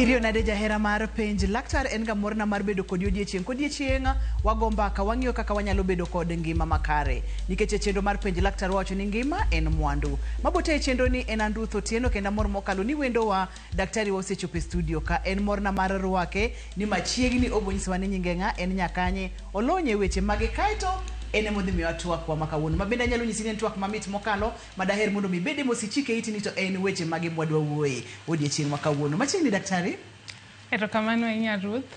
Irio nade jahera mar penj laktar en ga morna mar bedo kod odiechieng wagomba ka wang'iyo kaka wanyalo bedo kod ngima makare nikech chenro mar penj laktar wacho ni ngima en mwandu mabote chenro ni en Andrew Otieno kenda mor mokalo ni wendo wa daktari osechopo e studio ka en morna mar rwake ni machiegni obonyiswa ni nyinge nga en nyakanye olonye weche mage kaito ene modhi miwa twak wa makawuono mabende nyalo nyisi ni twak mamit mokalo madaher mondo mi bede mosichike iti ni to en weche mage mwadwa wuoye odiechieng makawuono machiegni daktari erokamano ahinya Ruth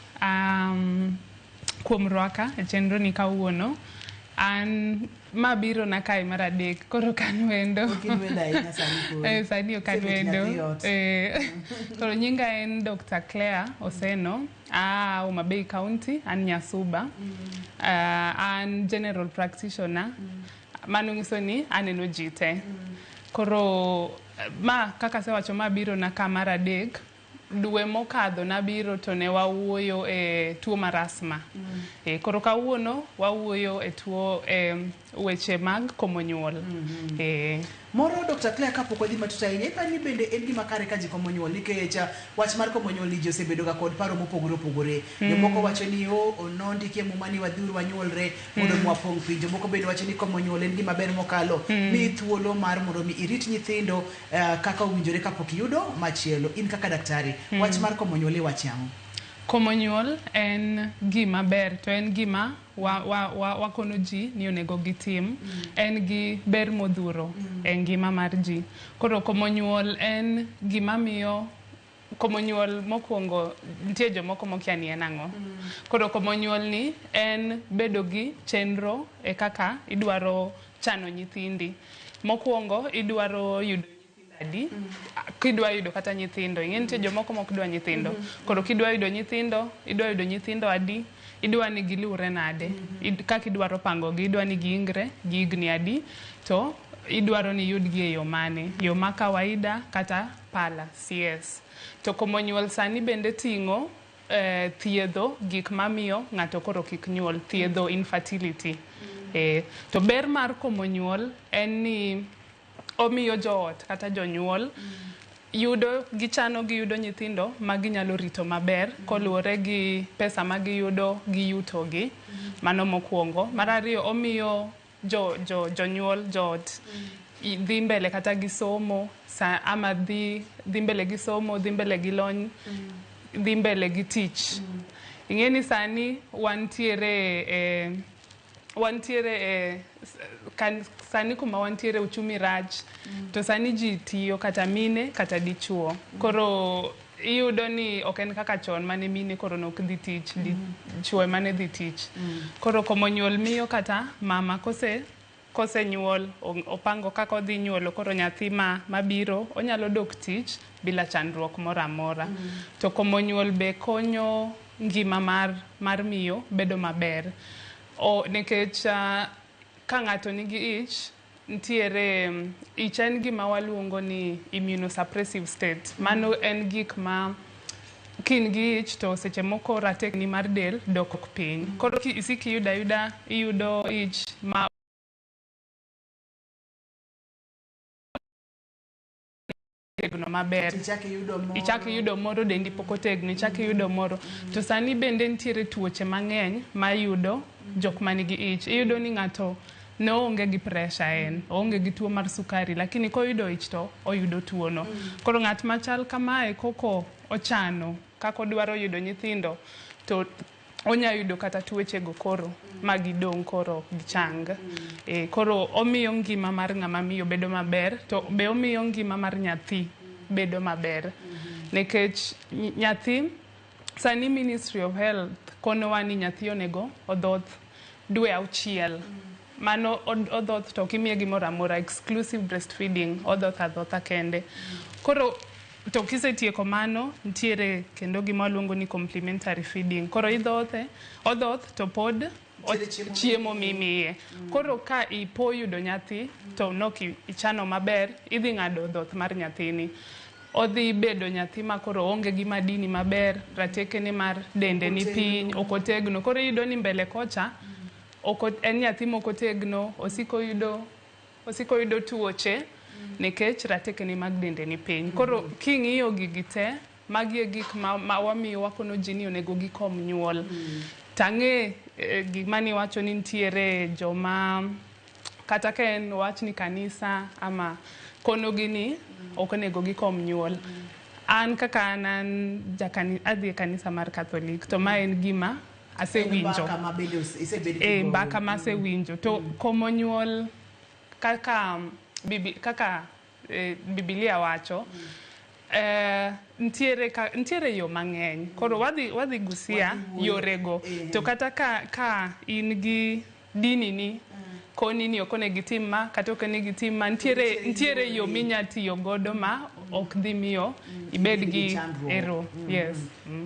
kuom rwaka e chenro ni kawuono an mabiro na kai mar adek koro kan wendo sani ok kan wendo koro nyinga en Dr. Claire Oseno Homa Bay County an Nyasuba an general practitioner mano nyiso ni aneno ji te koro ma kaka sewacho mabiro na ka mar adek dwe mokadho nabiro to ne wawuoyo e tuo mar asma koro kawuono wawuoyo e tuo weche mag komo nyuol moro Dr. Claire kapok wadhi matut ahinya ipani bende en gima kare ka ji komo nyuol nikech wach mar komo nyuol ni ji osebedo ga kod paro mopogore opogore jomoko wacho ni onondike muma ni wadhuru wanyuolre mondo mwapong' piny jomoko bende wacho ni komo nyuol en gima ber mokalo mi thuolo mar mondo mi irit nyithindo kaka owinjore kapok iyudo machielo in kaka daktari wach mar komo nyuol iwachamo komo nyuol en gima ber to en gima wakono ji ni onego gitim en gi ber modhuro e ngima mar ji koro komo nyuol en gima miyo komo nyuol mokwongo nitie jomoko mokia ni en ang'o koro komo nyuol ni en bedo gi chenro e kaka idwaro chano nyithindi mokwongo idwaro yudo adi kidwa yudo kata nyithindo ing'e nitie jomoko mok dwa nyithindo koro kidwa yudo nyithindo adi idwa ni gilure nade kaka idwaro pango gi idwa ni giingre gi higni adi to idwaro ni yudgi e yo mane yo ma kawaida kata pala CS to komo nyuol sani bende ting'o thiedho gik mamiyo ng'ato koro kik nyuol thiedho infertility to ber mar komo nyuol en ni omiyo joot kata jonyuol yudo gichano giyudo nyithindo ma ginyalo rito maber koluwore gi pesa ma giyudo gi yuto gi mano mokwongo mar ariyo omiyo jonyuol joot dhi mbele kata gi somo ama dhi mbele gi somo dhi mbele gi lony dhi mbele gi tich ing'e ni sani sani kuma wantiere uchumi rach to sani ji tiyo kata mine kata dichuo koro iyudo ni ok en kaka chon mane mine koro nok dhi tich dichuo mane dhi tich koro komo nyuol miyo kata mama kose nyuol opango kaka odhi nyuolo koro nyathi mabiro onyalo dok tich bila chandruok moro amora to komo nyuol be konyo ngima mar miyo bedo maber nikech ka ng'ato nigi ich ntiere ich en gima waluongo ni immunosuppressive state mano en gik ma kin gi ich to seche moko ratekni mar del dok piny koro isiki iyudo ich ma tegno maber ichaki yudo moro dendi pok otegno ichaki yudo moro to sani bende ntiere tuoche mang'eny ma yudo jok manigi ich iyudo ni ng'ato ne onge gi pressure onge gi tuo mar sukari lakini koyudo ich to oyudo tuono koro ng'at machal kamae koko ochano kako dwaro yudo nyithindo to onya yudo kata tuoche go koro magidong koro gichang koro omiyo ngima mar ng'ama miyo bedo maber to be omiyo ngima mar nyathi bedo maber nikech nyathi sani Ministry of Health konowa ni nyathi onego odhoth dwe 6 mano odhoth to kimiye gimoro amora exclusive breastfeeding odhoth adhotha kende koro to kisetieko mano ntiere kendo gima waluongo ni complementary feeding koro odhoth to pod chiemo mimiye koro ka ipo yudo nyathi to nok ichano maber idhi ng'ado dhoth mar nyathini odhi bedo nyathi ma koro onge gi madini maber ratekene mar dende ni piny okotegno koro yudo ni mbele kocha en nyathi mokotegno osiko yudo tuoche nikech ratekene mag dende ni piny koro king'iyo gigi te magi e gik ma wamiyo wakono ji ni onego gikom nyuol. Tang'e gima ni wacho ni nitiere joma kata ka en wach ni kanisa ama kono gini ok onego gikom nyuol. An kaka an adhi e kanisa mar Catholic to ma en gima asewinjo. Mbaka ma asewinjo. To komo nyuol kaka Biblia wacho, ntiere yo mang'eny. Koro wadhi gusia yorego. To kata ka in gi dini ni, koni ni ok onego itim ma, kata ok onego itim ma, ntiere yo minya tiyo godo ma ok dhi miyo ibed gi ero. Yes.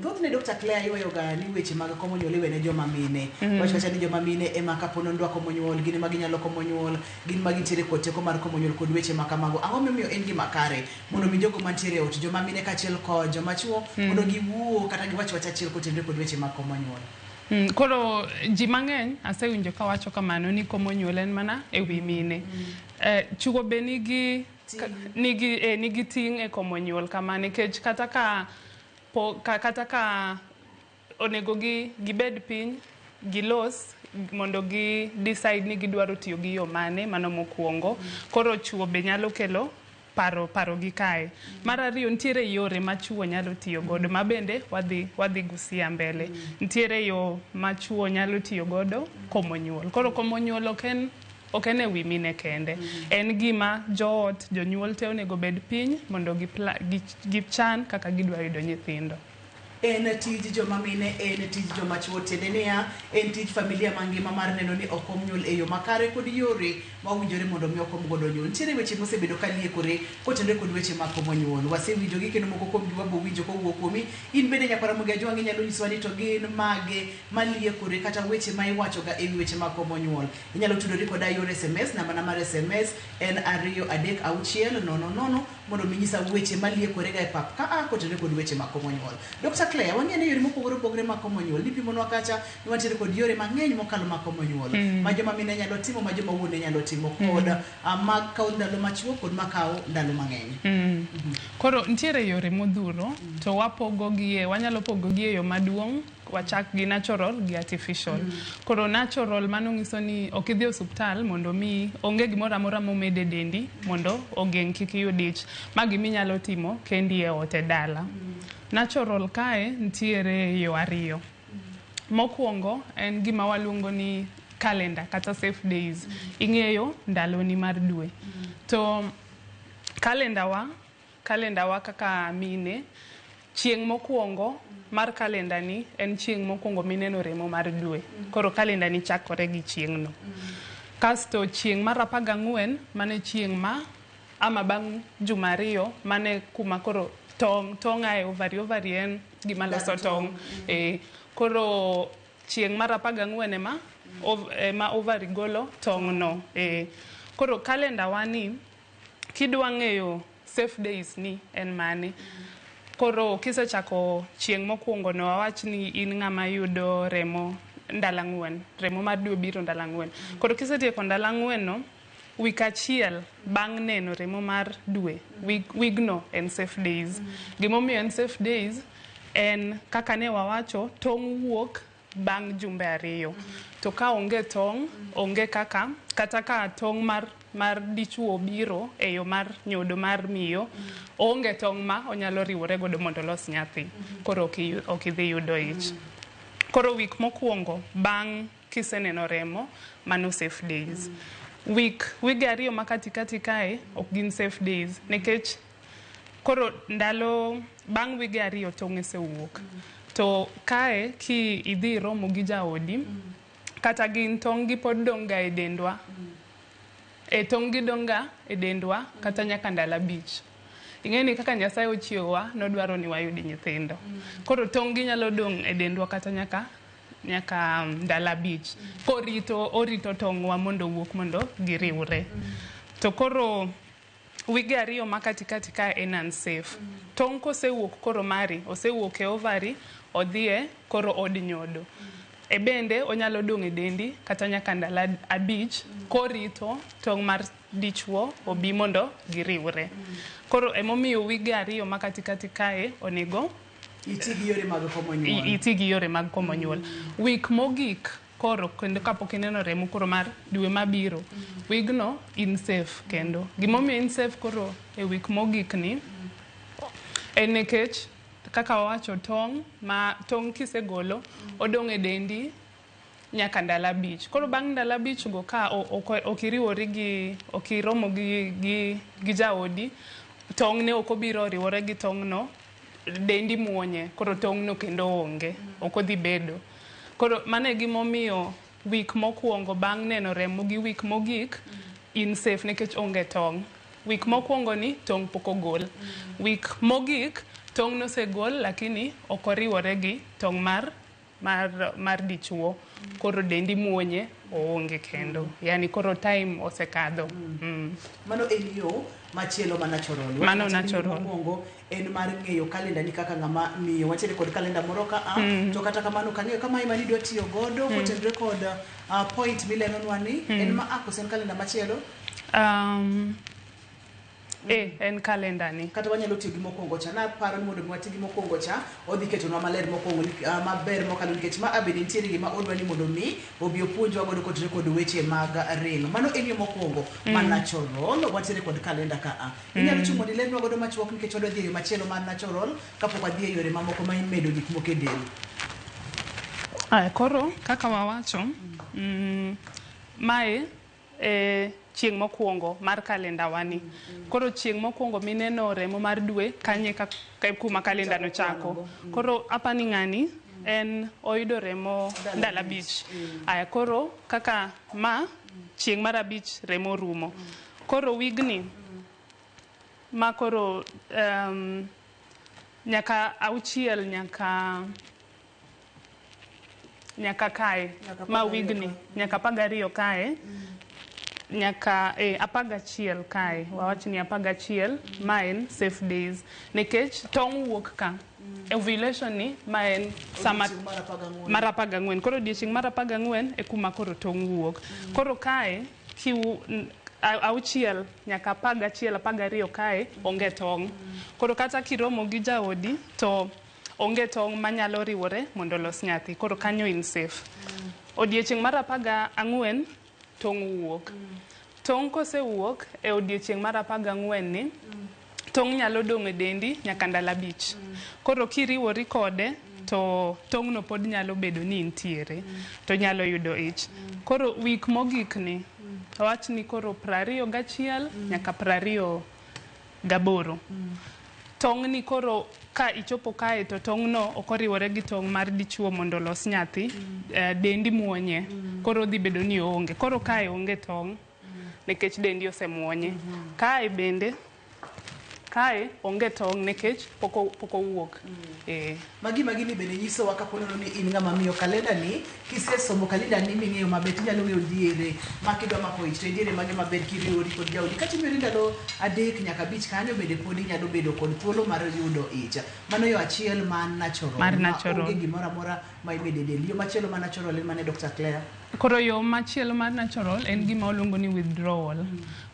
Thothne Dr. Claire ywayo ga ni weche mag komo nyuol iwene joma mine. Wacha ni joma mine ema kapono ndwa komo nyuol, gin ma ginyalo komo nyuol, gin ma gintiere kod teko mar komo nyuol kod weche ma kamago. Ang'o momiyo en gima kare mondo mi jogo mantiere ot, joma mine kaachiel kod joma chuo mondo giwuo kata giwach wach achiel kotenore kod weche mag komo nyuol? Koro ji mang'eny asewinjo ka wacho kamano ni komo nyuol en mana e wi mine. Chuo be nigi ting' e komo nyuol kama, nikech kata ka onego gibed piny gilos mondo gi decide ni gidwaro tiyo gi yo mane, mano mokwongo. Koro chuo be nyalo kelo paro gi kae. Mar ariyo, ntiere yore ma chuo nyalo tiyo godo ma bende wadhi gusia mbele. Ntiere yo ma chuo nyalo tiyo godo komo nyuol. Koro komo nyuol ok en e wi mine kende. En gima joot, jonyuol te onego bed piny mondo gichan kaka gidwa yudo nyithindo. En tij joma mine, en tij joma chuo, tiende niya, en tij familia mangima mar neno ni okom nyuol e yo makare kod yore ma owinjore mondo mi okom godo nyuol. Nitiere weche mosebedo ka liekore kotenore kod weche mag komo nyuol. Wasewinjogi kendo moko kuom gi wabo winjo kowuok kuomi. In bende nyakwara Mugia Jwang'i nyalo nyisowa ni to gin mage maliekore kata weche ma iwachoga e wi weche mag komo nyuol. Inyalo tudori koda yor SMS, namba mar SMS en 23600 mondo mi nyisa weche maliekore ga e pap ka kotenore kod weche mag komo nyuol. Dr. Claire, wang'e ni yore mopogore opogore mag komo nyuol. Nipimonwa kacha ni wantiere kod yore mang'eny mokalo mag komo nyuol. Ma joma mine nyalo timo, ma joma wuone nyalo timo, kod mag kawo ndalo machuok kod makawo ndalo mang'eny. Koro ntiere yore modhuro to wanyalo pogogi e yo maduong'. Wachak gi natural gi artificial. Koro natural mano ng'iso ni ok idhi osuptal mondo mi onge gimoro amora momede dendi mondo ogeng' kik iyud ich. Ma gimi nyalo timo kendi e ot e dala. Natural kae ntiere yo ariyo. Mokwongo en gima waluongo ni calendar kata safe days. Ing'eyo ndaloni mar dwe. To calendar wa kaka mine, chieng' mokwongo mar kalenda ni en chieng' mokwongo mineno remo mar dwe. Koro kalenda ni chakore gi chieng' no. Kasto chieng' mar 14 mane chieng' ama bang' juma ariyo mane kuma koro tong' ae ovari en gima loso tong'. Koro chieng' mar 14 ema ovari golo tong' no. Koro kalenda wani kidwa ng'eyo safe days ni en mane. Koro kisechako chieng' mokwongo no, wawach ni in ng'ama yudo remo ndalo 4, remo mar dwe biro ndalo 4. Koro kisetieko ndalo 4 no, wik achiel bang' neno remo mar dwe, wigno en safe days. Gimomiyo en safe days en kaka ne wawacho, tong' wuok bang' jumbe 2. To ka onge tong', onge kata ka tong' mar dichuo biro e yo mar nyodo mar miyo, onge tong' ma onyalo riwore godo mondo los nyathi. Koro ok idhi yudo ich. Koro wik mokwongo bang' kiseneno remo, mano safe days. Wige 2 ma katikati kae ok gin safe days, nekech koro ndalo bang' wige 2 tong' esewuok. To kae ki idhi romo gi jaodi, kata gin tong' gi pod dong' ga e dendwa. Tong' gi dong' ga e dendwa kata nyaka ndalo 5. Ing'eni kaka Nyasaye ochiewa nodwaro ni wayudi nyithindo. Koro tong' gi nyalo dong' e dendwa kata nyaka ndalo 5. Orito tong'wa mondo wuok mondo giriwre. To koro wige 2 ma katikati ka en unsafe. Tong' kosewuok koro mari, osewuok e ovari, odhie koro od nyodo. Bende onyalo dong' e dendi kata nyaka ndalo 5 korito tong' mar dichuo obi mondo giriwre. Koro emomiyo wige 2 ma katikati kae onego iti gi yore mag komo nyuol. Iti gi yore mag komo nyuol. Wik mogik koro kendo kapok ineno remo koro mar dwe mabiro. Wigno in safe kendo. Gimomiyo in safe koro e wik mogik ni en nikech kaka wawacho tong' kisegolo odong' e dendi nyaka ndalo 5. Koro bang' ndalo 5 go ka okiriwori okiromo gi jaodi, tong' ne ok obiro riwore gi tong' no, dendi muonye, koro tong' no kendo onge, ok odhi bedo. Koro mano e gimomiyo wik mokwongo bang' neno remo gi wik mogik in safe nikech onge tong'. Wik mokwongo ni tong' pok ogol. Wik mogik tong' nosegol lakini ok oriwore gi tong' mar dichuo. Koro dendi muonye oonge kendo. Yani koro time osekadho. Mano en yo machielo ma natural. Mano natural. Mokwongo en mar ng'eyo kalenda ni kaka ng'ama miyo. Wachire kod kalenda moro ka to kata kamano kang'eyo kama ima nidwa tiyo godo kotenre kod point milenonwa ni en ma akosen kalenda machielo. En kalenda ni. Kata wanyalo tiyo gi mokwongo cha. Naparo ni mondo mwati gi mokwongo cha odhi ketonwa maler mokwongo maber mokalo nikech ma abede nitiere gima odwa ni mondo mi obi opuonjwa godo kotenre kod weche mag ring. Mano en yo mokwongo ma natural. Watiere kod kalenda ka inyalo chung mondo ilenwa godo machuok nikech odwa dhi e yo machielo mar natural kapok wadhi e yore mamoko ma imedo gik moko e del. Koro kaka wawacho mae chieng' mokwongo mar kalenda wani. Koro chieng' mokwongo mineno remo mar dwe kanye kuma kalenda no chako. Koro apani ng'ani en oyudo remo ndalo 5. Koro kaka ma chieng' mar 5 remo rumo. Koro wigni ma koro nyaka 6 nyaka kae ma wigni nyaka 12 kae nyaka 11 kae wawach ni 11 ma en safe days nikech tong' wuok ka ovulation ni ma en sama mar 14. Koro odiochieng' mar 14 e kuma koro tong' wuok. Koro kae 6 nyaka 11 12 kae onge tong'. Koro kata kiromo gi jaodi to onge tong' manyalo riwore mondo los nyathi. Koro kanyo in safe. Odiochieng' mar 14 tong' wuok. Tong' kosewuok e odiochieng' mar 14 ni tong' nyalo dong' e dendi nyaka ndalo 5. Koro kiriwori kode to tong' no pod nyalo bedo ni intiere to nyalo yudo ich. Koro wik mogik ni wawach ni koro 21 nyaka 28. Tong' ni koro ka ichopo kae to tong' no ok oriwore gi tong' mar dichuo mondo los nyathi, dendi muonye, koro dhi bedo ni onge. Koro kae onge tong' nikech dendi osemuonye. Kae bende kae onge tong' nikech pok owuok. Magi ni bende nyisowa ka ponono ni in ng'ama miyo kalenda ni kisesomo kalenda ni ming'eyo maber tinyalo ng'eyo diere ma kidwa mako ich to diere mage maber kiriwori kod jaodi kata imiyo ndalo 3 nyaka 5 kanyo bende pod inyalo bedo kod thuolo mar yudo ich. Mano yo achiel mar natural. Onge gimoro amora ma imedo del. Yo machielo mar natural en mane Dr. Claire. Koro yo machielo mar natural en gima oluongo ni withdrawal.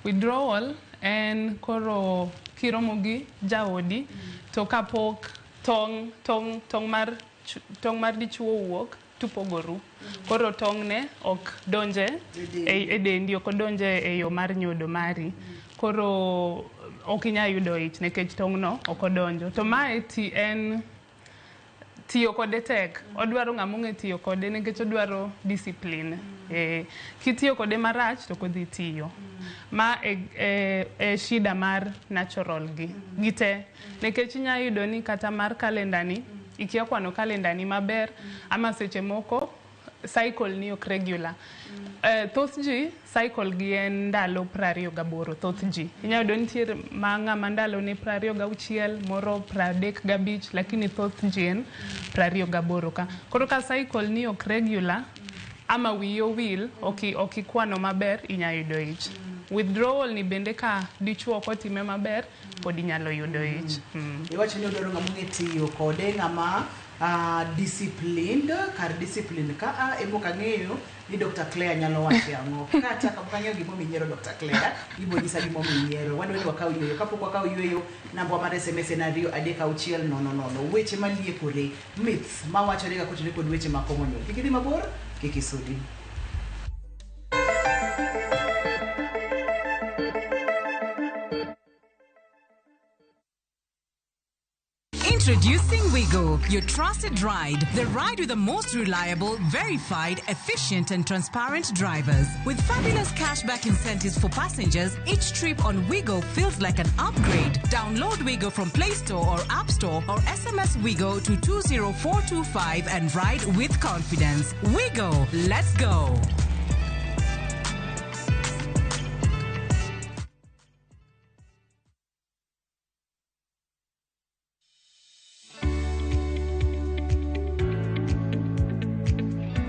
Withdrawal en koro kiromo gi jaodi to kapok tong' mar dichuo wuok tupogoru. Koro tong' ne ok donje e dendi, ok donje e yo mar nyodo mari. Koro ok inya yudo ich nikech tong' no ok odonjo. To mae en tiyo kode tek. Odwaro ng'ama ong'e tiyo kode nikech odwaro discipline. Kitiyo kode marach to kodhi tiyo. Ma e shida mar natural gi te. Nikech inya yudo ni kata mar kalenda ni ikia kwano kalenda ni maber ama seche moko cycle ni ok regular. Thoth ji cycle gi en ndalo 28. Thoth ji inya yudo nitiere ma ng'ama ndalo ni 26, moro 35, lakini thoth ji en 28 ka. Koro ka cycle ni ok regular ama wiyi owil ok ikwano maber inya yudo ich. Withdrawal ni bende ka dichuo kotime maber pod inyalo yudo ich. Iwacho ni odwaro ng'ama ong'e tiyo kode, ng'ama disciplined kar discipline ka emo kang'eyo ni Dr. Claire nyalo wacho ang'o kata kapok ang'eyo gimo minyiero Dr. Claire ibo nyisa gimo minyiero wadwani wakaw yweyo kapok wakaw yweyo namba mar SMS en 23600 weche maliekore myths mawachore ga kotenore kod weche makomo nyuol kik idhi mabor kik isudi. Introducing Wigo, your trusted ride. The ride with the most reliable, verified, efficient and transparent drivers. With fabulous cashback incentives for passengers, each trip on Wigo feels like an upgrade. Download Wigo from Play Store or App Store or SMS Wigo to 20425 and ride with confidence. Wigo, let's go.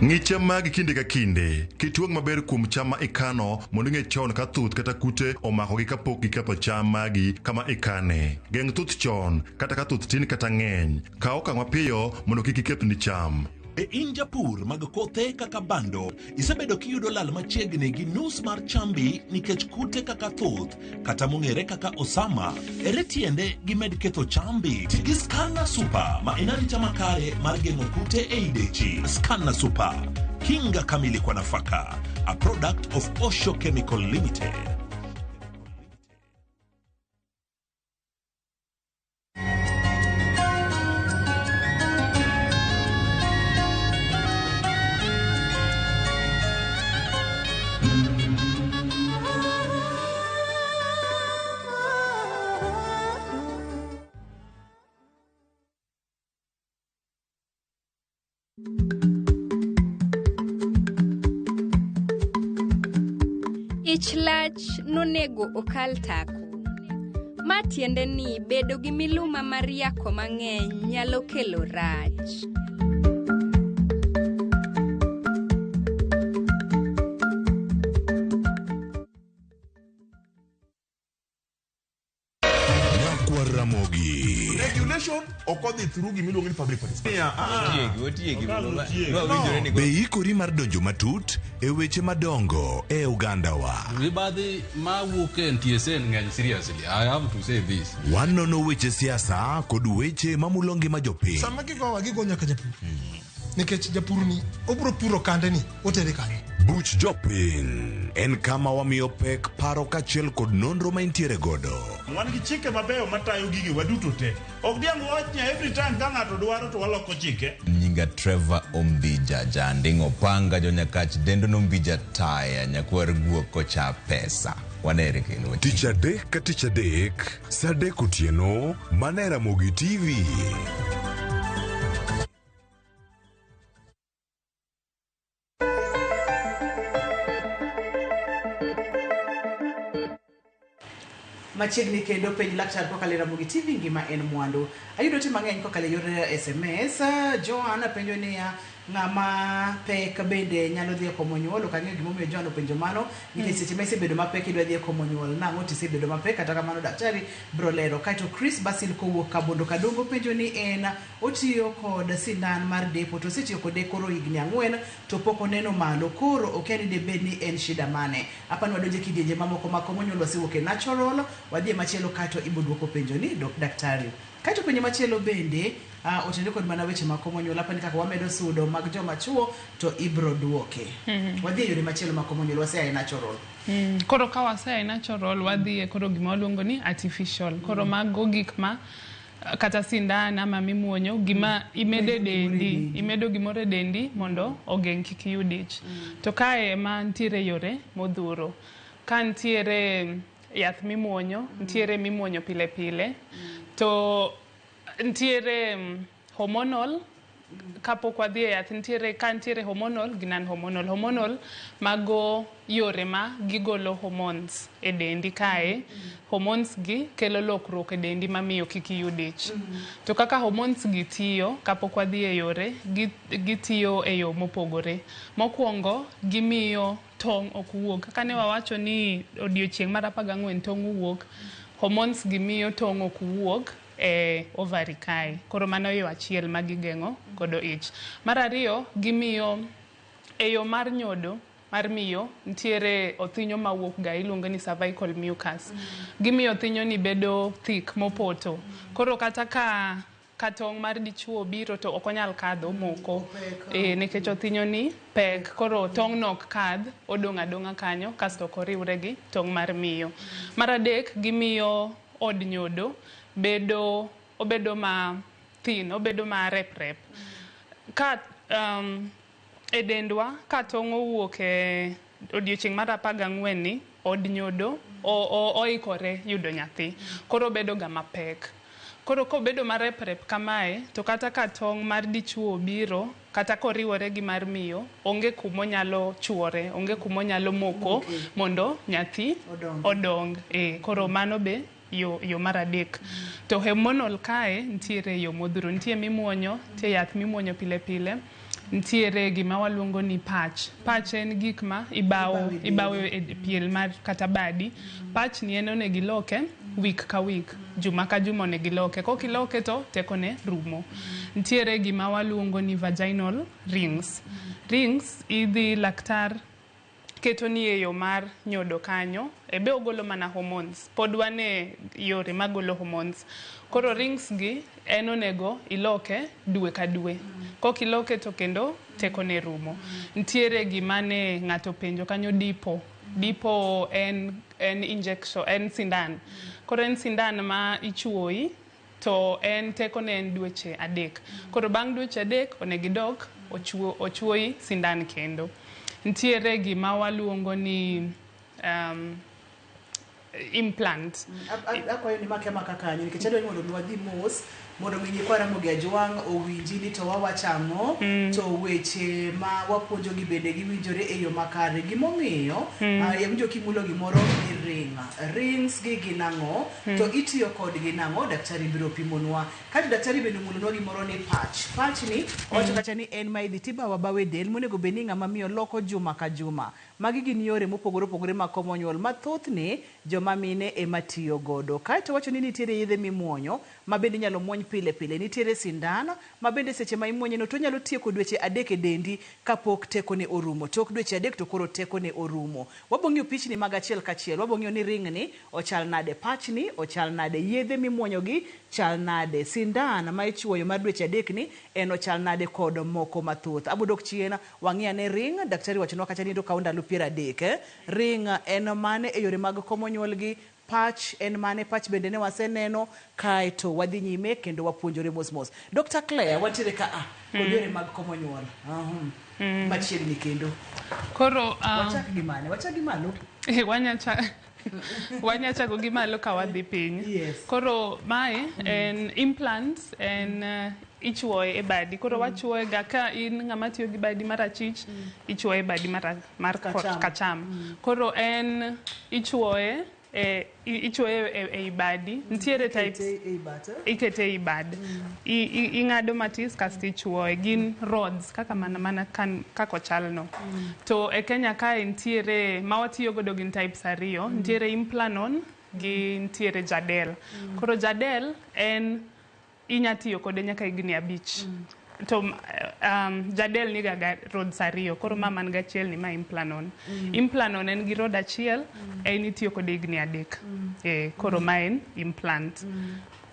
Ng'icha magi kinde ka kinde kituang maber kuom chama ikano mondo ng'e chon ka thuth kata kute omako gi kapok giketho cham magi kama ikane. Geng' thuth chon kata ka thuth tin kata ng'eny. Kaw okang' mapiyo mondo kik iketh ni cham. E in japur mag kothe kaka bando, isebedo kiyudo lal machiegni gi nus mar chambi nikech kute kaka thuth kata mong'ere kaka osama. Ere tiende gimed ketho chambi? Tigi Scanner Super ma en arita makare mar geng'o kute e idechi. Scanner Super, kinga kamili kwa nafaka, a product of Osho Chemical Limited. Ich lach nonego okal tako. Ma tiende ni bedo gi miluma mar yako mang'eny nyalo kelo rach. Regulation okodhi through gimiluongo ni public participation. Be ikori mar donjo matut e weche madongo e Uganda wa. Mibadhi ma wuok e NTSA ng'eny seriously. I have to say this. Wanono weche siasa kod weche mamulo ngima jopiny. Sama gigo nyaka japur. Nikech japur ni obro puro kande ni otere kanye. Buch jopiny en kama wamiyo pek paro kachiel kod nonro ma intiere godo. Wan gi chike mabeyo matayo gigi waduto te. Ok diang wachnya every time ka ng'ato dwaro to waloko chike. Nyinga Trevor Ombija jandingo panga jo nyakach dendo nombija taya nyakwar guok kocha pesa. Wanere kendo. Tich adek ka tich adek, sa adek otieno, Manera Mogi TV. Machiegni kendo penj laktar kokalo Ramogi TV ngima en mwandu. Ayudo ti mang'eny kokalo yor SMS. Joan penjo niya ng'ama pek bende nyalo dhi komo nyuol. Ok ang'eyo gimomiyo Joan openjo mano nikech seche ma isebedo mapek idwa dhi komo nyuol nang'o tisebedo mapek kata kamano daktari bro lero. Kaito Chris Basil kowuok Kabondo Kadongo penjo ni en otiyo kod sindan mar depo to setiyo kode koro higni 4 to pok oneno malo koro okiani de bed ni en shida mane. Hapa ni wadonje kidienje mamoko makomo nyuol wasiwuok e natural wadhi machielo kaito ibo duoko penjo ni daktari. Kaito penjo machielo bende otende kod mana weche makomo nyuol hapa ni kaka wamedo sudo mag joma chuo to ibro duoke. Wadhi yore machielo makomo nyuol wase ai natural. Koro ka wase ai natural wadhi koro gima waluongo ni artificial. Koro mago gik ma kata sindan ama mimuonyo gima imede dendi, imedo gimore dendi mondo ogeng' kik yud ich. To kae ma ntiere yore modhuro. Ka ntiere yath mimuonyo, ntiere mimuonyo pile pile. To ntiere hormonal kapok wadhi e yath ntiere hormonal gi non hormonal. Hormonal mago yore ma gigolo hormones e dendi kae. Hormones gi kelo lokruok e dendi mamiyo kik yud ich. To kaka hormones gi tiyo kapok wadhi e yore gitiyo e yo mopogore. Mokwongo gimiyo tong' ok wuog. Kaka ne wawacho ni odiochieng' mar 14 tong' wuok. Hormones gi miyo tong' ok wuog e ovary kae. Koro mano yo achiel ma gigeng'o godo ich. Mar ariyo, gimiyo e yo mar nyodo mar miyo ntiere othinyo mawuok ga iluongo ni cervical mucus. Gimiyo othinyo ni bedo thick mopoto. Koro kata ka tong' mar dichuo biro to ok onyal kadho moko nikech othinyo ni pek. Koro tong' no ok kadh, odong' adong'a kanyo kasto ok oriwre gi tong' mar miyo. Mar adek, gimiyo od nyodo obedo ma thin, obedo ma rep. Ka e dendwa ka tong' owuok e odiochieng' mar 14 ni od nyodo oikore yudo nyathi. Koro bedo ga mapek. Koro kobedo marep kamae, to kata ka tong' mar dichuo biro, kata koriwore gi mar miyo, onge kumo nyalo chuore, onge kumo nyalo moko mondo nyathi odong. Koro mano be yo mar adek. To hormonal kae ntiere yo modhuro, ntie mimuonyo, ntie yath mimuonyo pile pile, ntiere gima waluongo ni patch. Patch en gik ma ibawo e piel mar kata badi. Patch ni en onego iloke week ka week, juma ka juma onego iloke. Kok iloke to tekone rumo. Ntiere gima waluongo ni vaginal rings. Rings idhi laktar keto ni e yo mar nyodo kanyo, ebe ogolo mana hormones. Pod wane yore magolo hormones. Koro rings gi en onego iloke dwe ka dwe. Kok iloke to kendo tekone rumo. Ntiere gima ne ng'ato penjo kanyo dipo. Dipo en injection, en sindan. Koro en sindan ma ichuoi to en tekone en dweche 3. Koro bang' dweche 3 onego idok ochuoi sindan kendo. Ntiere gima waluongo ni implant. Akwayo ni make kanyo nikech adwa mondo nwadhi mos mondo mi nyikwara mogi ajwang' owinji ni to wawachamo to weche ma wapuonjo gi bende giwinjore e yo makare. Gimomiyo yawinjo kimulo gimoro ni rings gi ginang'o to itiyo kodgi nang'o, daktari biro pimonwa. Kati daktari bende mulonwa gimoro ni patch ni owacho kacha ni en ma idhi tibawa bawe del monego beni ng'ama miyo loko juma ka juma. Magi gin yore mopogore ma komo nyuol mathoth ni joma mine ema tiyo godo. Kaito wacho ni nitiere yedhe mimuonyo ma bende nyalo muony pile. Nitiere sindan ma bende seche ma imuonye no to nyalo tieko dweche 3 e dendi kapok tekone orumo. Tok dweche 3 to koro tekone orumo. Wabong'io pichni mag achiel kachiel. Wabong'io ni ring ni ochal nade, patch ni ochal nade, yedhe mimuonyo gi chal nade, sindan ma ichuoyo mar dweche 3 ni en ochal nade kod moko mathoth. Abudok chien wang'ia ne ring, daktari wachonwa kacha ni to kawo ndalo 30. Ring en mane e yore mag komo nyuol gi, patch en mane, patch bende ne waseneno, kaito wadhi nyime kendo wapuonjore mos. Dr. Claire, wantiere ka kod yore mag komo nyuol. Machiegni kendo. Koro wachak gi mane? Wachak gi malo. Wanya chako gi malo ka wadhi piny. Yes. Koro mae en implants en ichuoye e badi. Koro wachuoye ga ka in ng'ama tiyo gi badi mar achich, ichuoye badi mar kacham. Koro en ichuoye e badi. Ntiere types ikete e bad. Ing'ado matis kasto ichuoye. Gin rods kaka mana kako chalno. To e Kenya kae ntiere ma watiyo godo gin types 2. Ntiere implanon gi ntiere jadel. Koro jadel en inyatiyo kode nyaka higni 5. To jadel ni ga rods 2. Koro man ga chiel ni ma implanon. Implanon en gi rod achiel en itiyo kode higni 3. Koro ma en implant.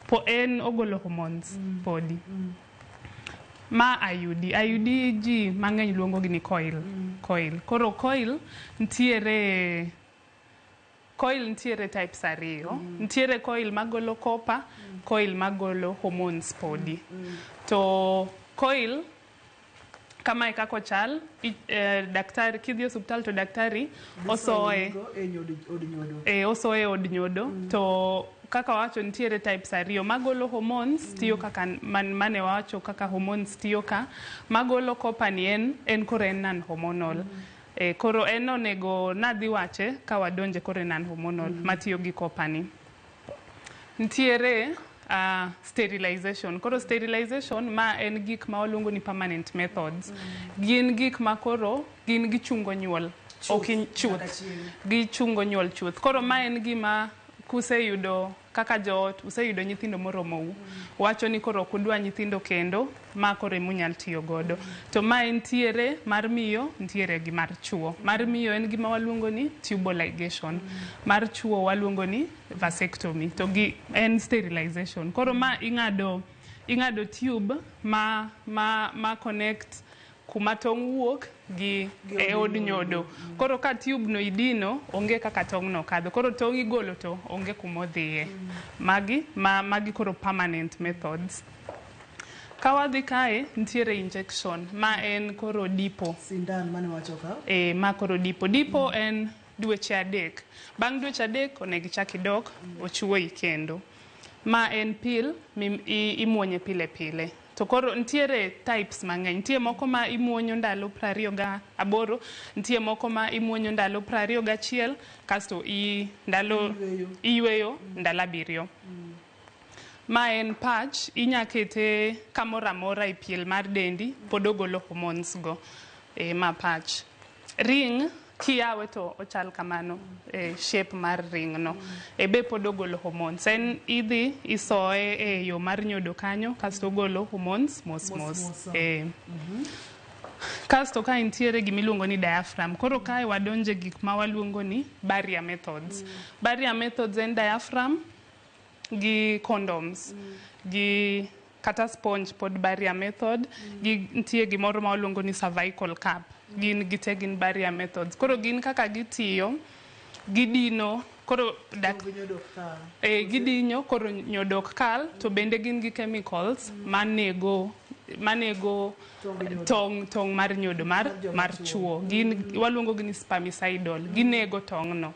Po en ogolo hormones podi. Ma IUD ji mang'eny luongo gi ni coil. Koro coil ntiere types 2. Ntiere coil magolo copper, coil magolo hormones podi. To coil kama kako chal, daktari kidhi hospital to daktari osoe od nyodo. To kaka wacho ntiere types 2 magolo hormones tiyo kaka mane wacho kaka hormones tiyo ka magolo copper ni en koro en non hormonal. Koro en onego nadhi wache ka wadonje koro non hormonal matiyo gi copper ni. Ntiere sterilization. Koro sterilization ma en gik ma waluongo ni permanent methods. Gin gik ma koro gin gichungo nyuol. Gichungo nyuol chuth. Koro ma en gima kuseyudo kaka joot useyudo nyithindo moromou wacho ni koro kudwa nyithindo kendo ma koro emunyal tiyo godo to ma entiere mar miyo ntiere gi mar chuo mar miyo en gima waluongo ni tubal ligation mar chuo waluongo ni vasectomy to gi en sterilization koro ma ing'ado tube ma connect kuma tong' wuok gi e od nyodo koro ka tube no idino onge kaka tong' no kadho koro tong' igolo to onge kuma odhiye magi koro permanent methods ka wadhi kae ntiere injection ma en koro dipo sindan mane wacho ka ma koro dipo en dweche 3 bang' dweche 3 onego ichak idok ochuoyi kendo ma en pil imuonye pile to koro ntiere types mang'eny ntie moko ma imuonyo ndalo 28 ntie moko ma imuonyo ndalo 21 kasto iyweyo ndalo 7 ma en patch inyakete kamoro amora e piel mar dendi pod ogolo hormones go ma patch ring kiyawe to ochal kamano shape mar ring no be pod ogolo hormones en idhi isoe e yo mar nyodo kanyo kasto ogolo hormones mos kasto ka intiere gimiluongo ni diaphragm koro kae wadonje gik ma waluongo ni barrier methods barrier methods en diaphragm gi condoms gi kata sponge pod barrier method gi ntie gimoro ma waluongo ni cervical cap gin barrier methods koro gin kaka gitiyo gidino koro gidinyo koro nyodok kal to bende gin gi chemicals manego tong' mar nyodo mar chuo gin waluongo gi ni spermicidal ginego tong' no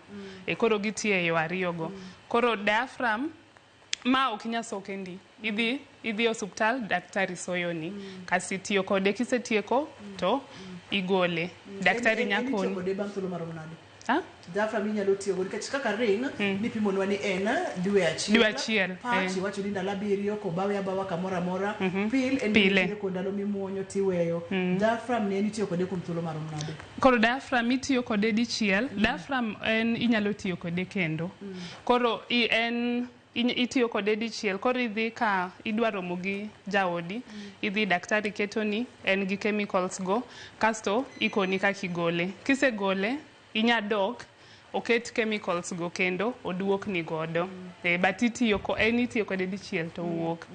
koro gitiyo e yo ariyo go koro diaphragm ma ok inyaso kendi idhi osuptal daktari soyoni kasi tiyo kode kisetieko to igole daktari nyakoni diaphragm inyalo tiyo godo nikech kaka ring nipimonwa ni en dwe achiel patch wacho ni ndalo 7 kobawe abawa kamoro amora pil en dwe ko ndalo mimuonyo tiweyo diaphragm ne itiyo kode kuom thuolo marom nade koro diaphragm itiyo kode dichiel diaphragm en inyalo tiyo kode kendo koro itiyo kode dichiel koro idhi ka idwa romo gi jaodi idhi daktari ketoni en gi chemicals go kasto ikoni kaka igole kisegole inyadok oket chemicals go kendo oduok ni godo but itiyo kode dichiel to wuok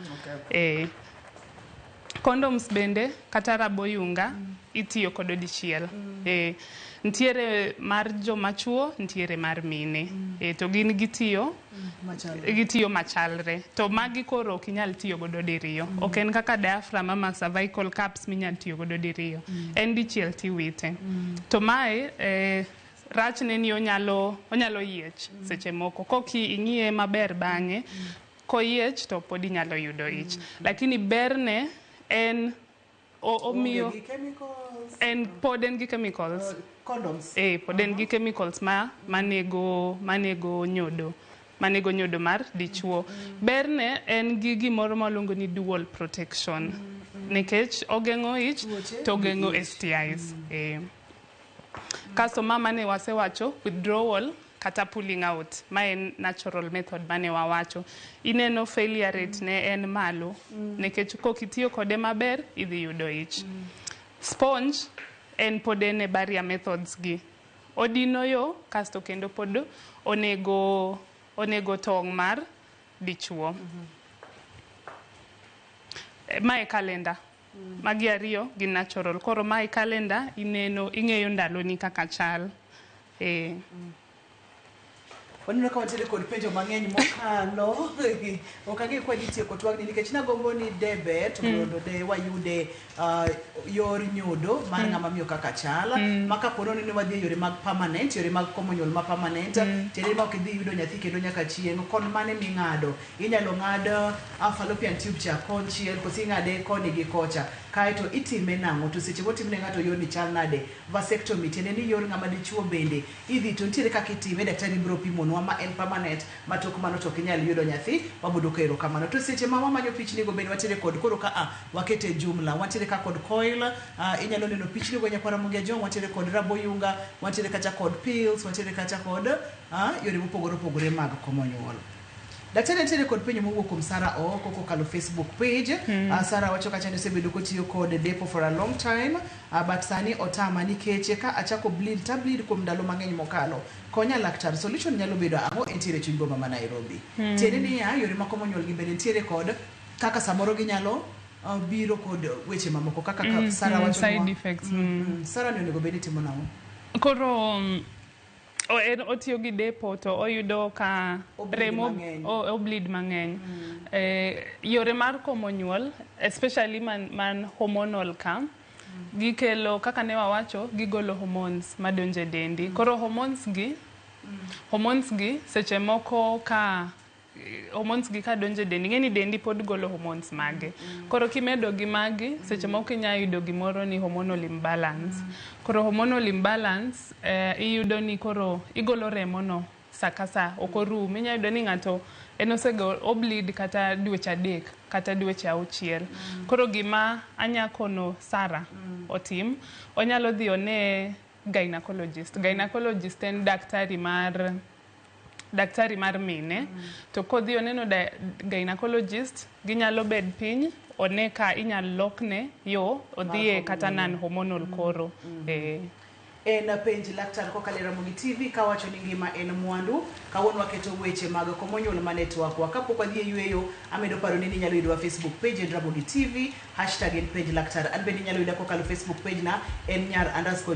condoms bende kata raboyunga itiyo kode dichiel ntiere mar joma chuo ntiere mar mine to gin gitiyo machalre to magi koro ok inyal tiyo godo diriyo ok en kaka diaphragm ama cervical caps minyal tiyo godo diriyo en dichiel tiwite to mae rachne ni onyalo yiech seche moko koki ing'iye maber bang'e koyiech to pod inyalo yudo ich lakini berne en omiyo pod en gi chemicals condoms pod en gi chemicals manego nyodo mar dichuo berne en gi gimoro maluongo ni dual protection nikech ogeng'o ich to ogeng'o STIs kasto mane wasewacho withdrawal kata pulling out ma en natural method mane wawacho ineno failure rate ne en malo nikech kokitiyo kode maber idhi yudo ich sponge en pod en barrier methods gi odino yo kasto kendo pod onego tong' mar dichuo mae kalenda magi ariyo gi natural koro mae kalenda ing'eyo ndaloni kaka chal waneno ka wantiere kod penjo mang'eny mokalo ok ang'e kwa nitieko twagni nikech nagombo ni deber to mondo de wayude yor nyodo mar ng'ama miyo kaka chal ma kapono ni wadhi yore mag permanent yore mag komo nyuol ma permanent tiende ma ok idhi yudo nyathi kendo nyaka chieng' kon mane ming'ado inyalo ng'ad fallopian tube cha konchiel kosi ng'ade koni gi kocha kaeto itime nang'o to seche motimne ng'ato yor ni chal nade vasectomy tiende ni yor ng'ama dichuo bende idhi to nitiere kaka itime daktari biro pimonwa ma en permanent ma tok mano to ok inyal yudo nyathi wabudo kero kamano to seche ma wamanyo pichni go bende watiere kod koro ka wakete jumla watiere ka kod coil inyalo neno pichni go nyakwara mongia jong watiere kod raboyunga watiere kacha kod pills watiere kacha kod yore mopogore mag komo nyuol. Daktari nitiere kod penjo mowuok kuom Sara oko kokalo Facebook page. Sara wacho kacha ni osebedo kotiyo kod depo for a long time but sani otama nikech ka achako bleed kuom ndalo mang'eny mokalo. Konya laktar, solution nyalo bedo ang'o entiere chuny boma ma Nairobi. Tiende ni yore ma komo nyuol gi bende nitiere kod kaka samoro ginyalo biro kod weche mamoko kaka Sara wacho side effects. Sara ne onego bedi timo nang'o? Koro otiyo gi depo to oyudo ka remo bleed mang'eny. Yore mar komo nyuol especially man hormonal ka gikelo kaka ne wawacho gigolo hormones madonje dendi. Koro hormones gi seche moko ka hormones gi ka donje dendi ngeni dendi pod golo hormones mage. Koro kimedo gi magi seche moko inya yudo gimoro ni hormonal imbalance. Koro hormonal imbalance iyudo ni koro igolo remo no sakasa okorum. Inya yudo ni ng'ato enosego obleed kata dweche 3 kata dweche 6. Koro gima anya kono Sara otim onyalo dhi one gynecologist. Gynecologist en daktari mar mine. To kodhi oneno gynecologist ginyalo bed piny one ka inyalo lokne yo odhiye kata non hormonal koro. En penj laktar kokalo Ramogi TV kawacho ni ngima en mwandu. Kawuono waketo weche mag komo nyuol ma network wa kapok wadhi e yueyo amedo paro ni nyalo yudo Facebook page en Ramogi TV #en page laktar. An bende nyalo yudo kokalo Facebook page na en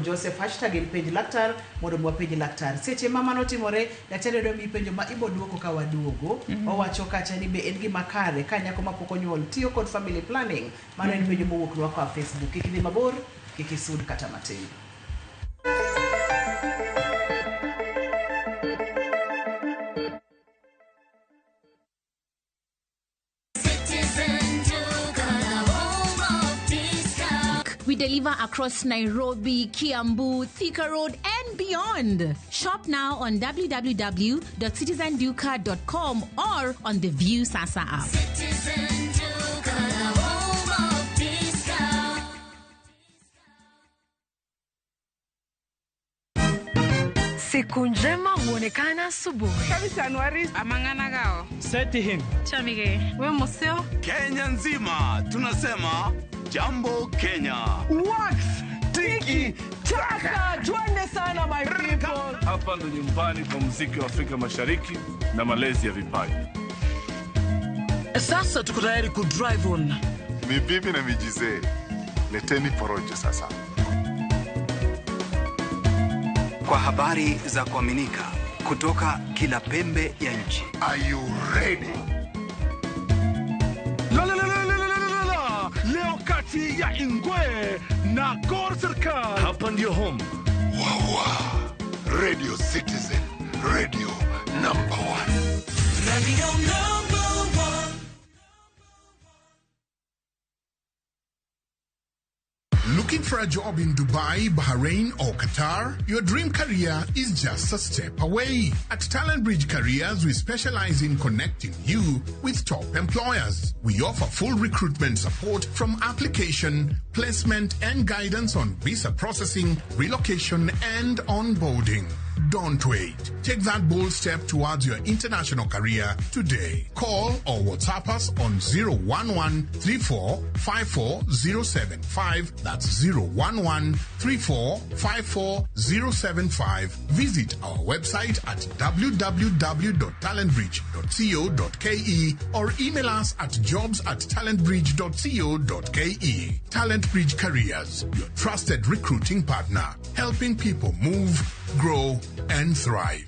@Joseph #en page laktar mondo mwa page laktar. Seche mama notimore daktari do mi penjo ma ibo duoko ka waduogo. Owacho kacha ni be en gima kare ka nyako ma pok onyuol tiyo kod family planning. Mano en penjo mowuok nwa kwa Facebook. Kikidhi mabor kikisud kata matin. We deliver across Nairobi, Kiambu, Thika Road, and beyond. Shop now on www.citizenduca.com or on the View Sasa app. Citizen Duca, the home of discount. Siku njema huonekana asubuhi. Kabisa Januari amangana gao. Seti him. Chamige. We museo. Kenya nzima tunasema jambo Kenya. Wax, tiki, taka. Twende sana my people. Hapa ndo nyumbani kwa muziki wa Afrika Mashariki na malezi ya vipaji. Sasa tuko tayari ku drive on. Mibibi na mijize. Leteni porojo sasa. Kwa habari za kuaminika kutoka kila pembe ya nchi. Are you ready? Leo kati ya Ingwe na Gor Serikali. Hapa ndio home. Radio Citizen, radio number 1. Radio number 1. Looking for a job in Dubai, Bahrain, or Qatar? Your dream career is just a step away. At Talent Bridge Careers, we specialize in connecting you with top employers. We offer full recruitment support from application, placement, and guidance on visa processing, relocation, and onboarding. Don't wait. Take that bold step towards your international career today. Call or WhatsApp us on 011-3454-075. That's 011-3454-075. Visit our website at www.talentbridge.co.ke or email us at jobs@talentbridge.co.ke. Talent Bridge Careers, your trusted recruiting partner, helping people move, grow, and thrive.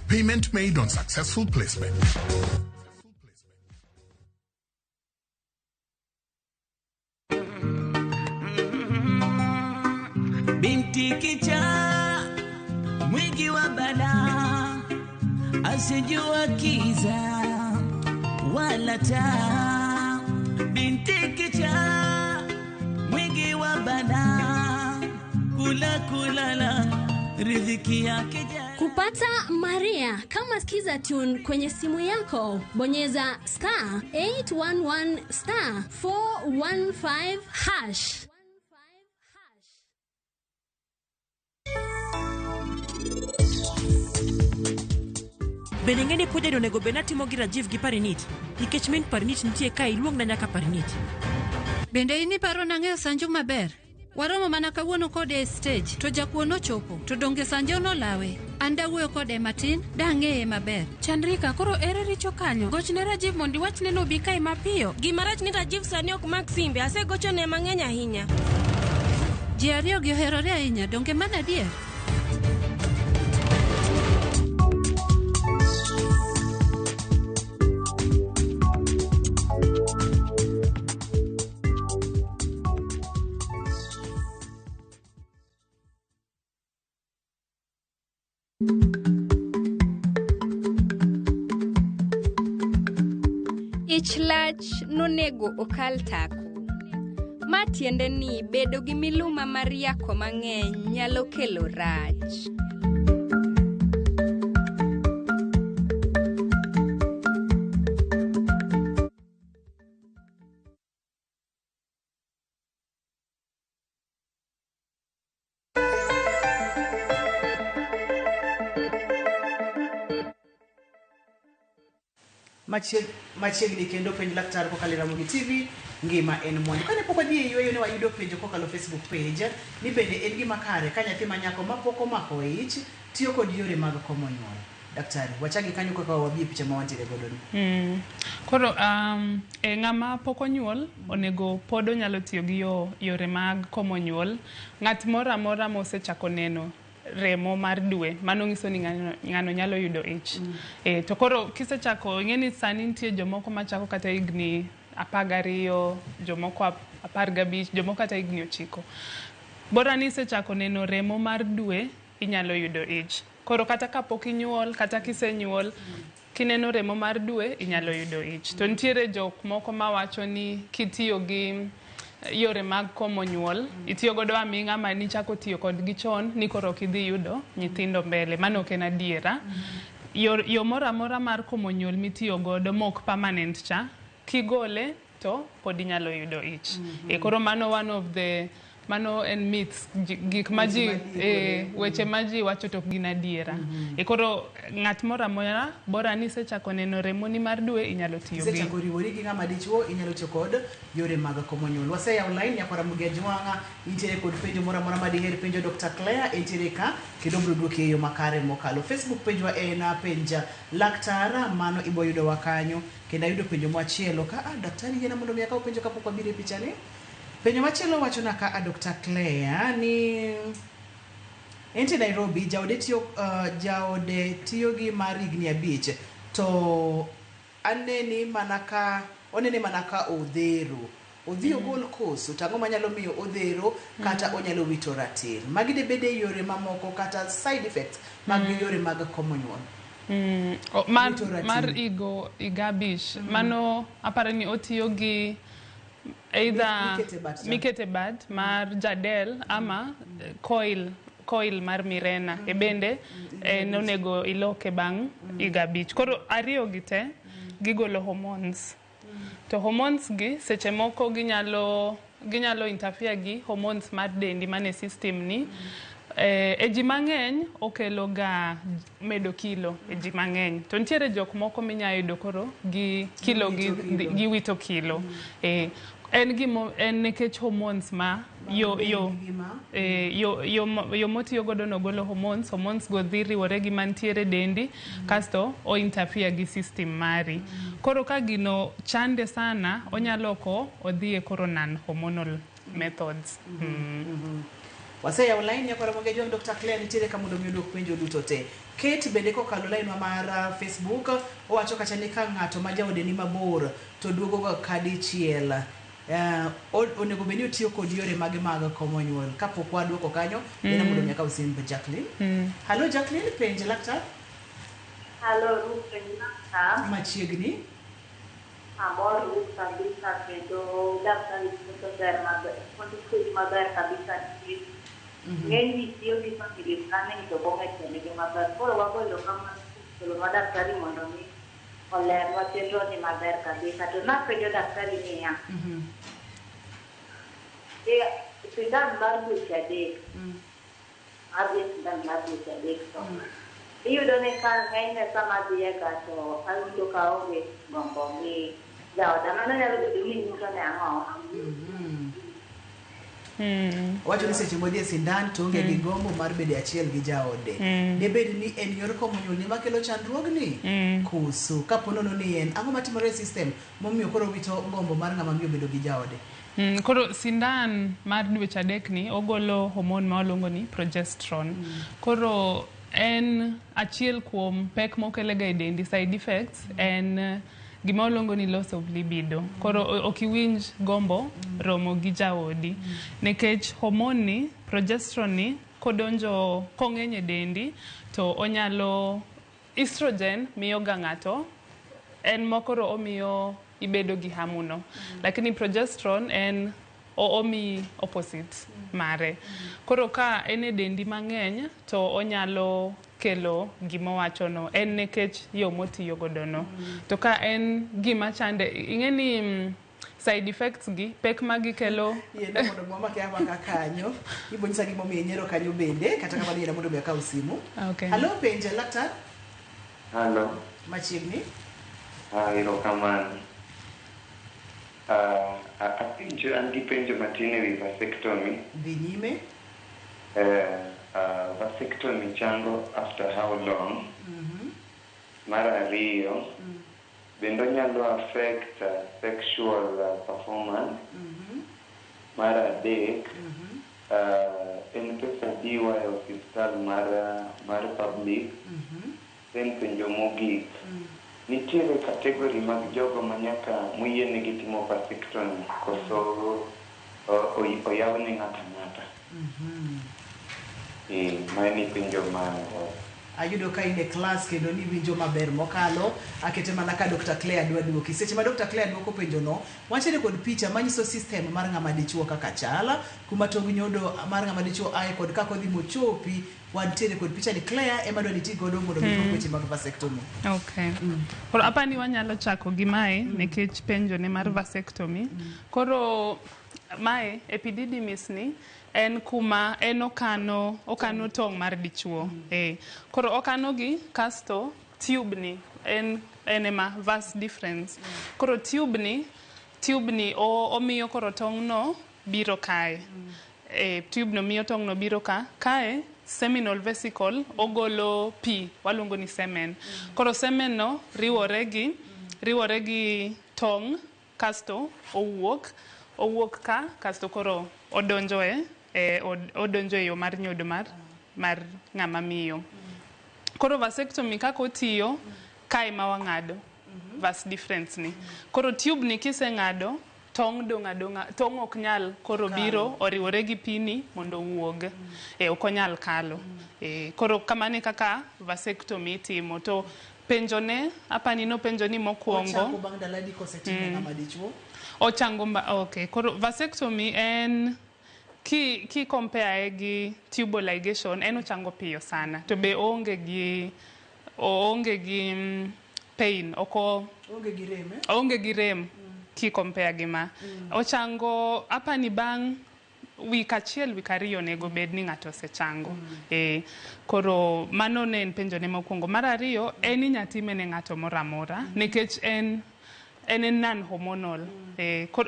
Payment made on successful placement. Binti kicha mwingi wa bala asijua kiza wala taa. Binti kicha bada kula kulala riziki yake. Kupata Maria kama skiza tune kwenye simu yako, bonyeza star 811 star 415 hash. Benengene puja do nego benati mogi Rajiv gi Parinit. Nikech min Parinit nitie ka iluong na nyaka Parinit. Bende ini paro nang'eyo Sanju maber. Waromo mana kawuono kode stage to jakuono chopo to donge Sanju nolawe. Anda wuoyo kode matin dang'eye maber. Chandrika koro ere richo kanyo. Gochne Rajiv mondi wachne no bi kai mapiyo. Gima rach ni Rajiv sani ok mak simbe. Ase gochone mang'eny ahinya. Ji ariyo gi oherore ahinya donge mana adier. Ich lach nonego okal tako. Ma tiende ni bedo gi miluma mar yako mang'eny nyalo kelo rach. Machiegni kendo penj laktar kokalo Ramogi TV ngima en mwandu. Kane pok wadhi yweyo ne wayudo penjo kokalo Facebook page ni bende en gima kare ka nyathi manyako mapok omako ich tiyo kod yore mag komo nyuol. Daktari, wachagi kanyo kaka wabie picha ma wantiere godo ni. Koro ng'ama pok onyuol onego pod onyalo tiyo gi yore mag komo nyuol. Ng'at moro amora mosechako neno remo mar dwe mano nyiso ni ng'ano nyalo yudo ich. To koro kisechako ing'eni sani nitie jomoko machako kata higni 12, jomoko 15, jomoko kata higni 9. Bora ni isechako neno remo mar dwe inyalo yudo ich. Koro kata kapok inyuol kata kisenyuol kineno remo mar dwe inyalo yudo ich. To nitiere jok moko mawacho ni kitiyo gi yore mag komo nyuol itiyo godo aming'a ma ni chako tiyo kod gi chon ni koro kidhi yudo nyithindo mbele. Mano ok en adiera. Yo moro amora mar komo nyuol mitiyo godo mok permanent cha kigole to pod inyalo yudo ich. Koro mano en myths gik maji weche maji wacho to gin adiera. Koro ng'at moro amora bora ni sechako neno remo ni mar dwe inyalo tiyo gi. Sechako riwori gi ng'ama dichuo inyalo tiyo kod yore mag komo nyuol. Waseyawo line ya Ramogi Ajwang'a intiere kod penjo moro amora ma diher penjo Dr. Claire intiere ka kendo biro duoki e yo makare mokalo. Facebook page wa en penja laktar mano ibo yudo wa kanyo kendo ayudo penjo machielo ka daktari yena mondo mi akaw penjo kapok wabiro e picha ni. Penjo machielo wacho na ka Dr. Claire ni enti Nairobi jaode tiyo gi mar higni 5 to onene manaka odhero odhi ogol koso tango manyalo miyo odhero kata onyalo wito ratil. Magi de bede yore mamoko kata side effects mag yore mag komo nyuol. Mar igabich mano aparani otiyo gi either mikete bad mar jadel ama coil mar Mirena bende nonego iloke bang igabich. Koro ariyo gite gigolo hormones. To hormones gi seche moko ginyalo interfere gi hormones mar dendi mane system ni. Ji mang'eny okelo ga medo kilo ji mang'eny. To nitiere jok moko minya yudo koro gi kilo gi wito kilo. En nekech hormones ma yo motiyo godo no golo hormones go dhi riwore gi mantiere dendi kasto o interfere gi system mari. Koro ka gino chande sana onyalo ko odhi e koro non hormonal methods. Waseyawo line ya Ramogi Ajwang'a Dr. Claire nitiere ka mondo mi odwok penjo duto te. Kate bende kokalo line wa mar Facebook owacho kacha ni ka ng'ato ma jaode ni mabor to duogo ga kadi chiel. Onego beni otiyo kod yore mag komo nyuol. Kapok wadwoko kanyo yena mondo mi akaw simbe Jacqueline. Hello Jacqueline, penjo laktar. Hello, penjo laktar. Machiegni. amor kabisa kendo daktari kuto ber maber kuto maber kabisa ng'eny tiyo gi family planning to bonge kende gi maber koro wagolo kama kolo ma daktari mondo mi oler wachenro ni maber kabisa to napenjo daktari niya sindan mar dweche adek sindan mar dweche adek to iyudo ni ka ng'enyne sama dhiye ka to awinjo ka onge gombo gi jaoda mano nyalo bedo ni nyiso ne ang'o wacho ni seche modhi e sindan to onge gi gombo mar bedo achiel gi jaode debed ni en yor komo nyuolni makelo chandruogni koso kapo nono ni en ang'o matimore e system momiyo koro wito gombo mar ng'ama miyo bedo gi jaode. Koro sindan mar dweche adek ni ogolo hormone ma waluongo ni progesterone. Koro en achiel kuom pek mokelega e dendi, side effects en gima waluongo ni loss of libido. Koro ok iwinj gombo romo gi jaodi nikech hormone ni progesterone ni kodonjo kong'eny e dendi to onyalo estrogen miyo ga ng'ato en mokoro omiyo ibedo gi hamuno lakini progesterone en omi opposite mare. Koro ka en e dendi mang'eny to onyalo kelo gima wachono en nekech yo motiyo godono to ka en gima chande ing'eni side effects gi pek magi kelo yenda mondo mama ke aba kanyo ibo nyisa gimo mi nyero kanyo bende kata kamano yenda mondo mi akaw simu. Hello penje laktar. Hello machiegni iro kamano apinjo an gi penjo matin ewi vasectomy. Dhi nyime. Vasectomy chango after how long? Mar ariyo bende onyalo affect sexual performance. Mar adek en pesa diwa e hospital mar public. Then penjo mogik nitiere kategori mag jogo manyaka moyienegi timo vasectomy koso oyaw ne ng'ata ng'ata. Mani penjo mango. Ayudo ka in e class kendo ni winjo maber mokalo akete mana ka Dr. Claire dwa duoki. Seche ma Dr. Claire duoko penjo no wachene kod picha manyiso system mar ng'ama dichuo kaka chala kuma tong nyodo mar ng'ama dichuo ae kod kako dhi mochopi wantiere kod picha ni Claire ema dwani ti godo mondo mi weche mag vasectomy. Okay. Koro apani wanyalo chako gi mae nekech penjo ne mar vasectomy. Koro mae epididymis ni en kuma en okano tong' mar dichuo. Koro okano gi kasto tube ni en ema vas difference. Koro tube ni omiyo koro tong' no biro kae. Tube no miyo tong' no biro kae seminal vesicle ogolo pi waluongo ni semen. Koro semen no riwore gi tong' kasto owuok ka kasto koro odonjo e yo mar nyodo mar ng'ama miyo. Koro vasectomy kako otiyo kae ma wang'ado vas difference ni. Koro tube ni kiseng'ado tong' dong' tong' ok nyal koro biro oriwore gi pini mondo wuog. Ok onyal kalo. Koro kamani kaka vasectomy itimo to penjone apani no penjoni mokwongo ochango okay. Koro vasectomy en ki compare gi tubal ligation en ochango piyo sana to be onge gi pain onge gi rem ki compare gi ma ochango apani bang wik achiel wik ariyo nego bed ni ng'ato osechango. Koro mano ne en penjo ne mokwongo. Mar ariyo en inyatime ne ng'ato moro amora nikech en non hormonal.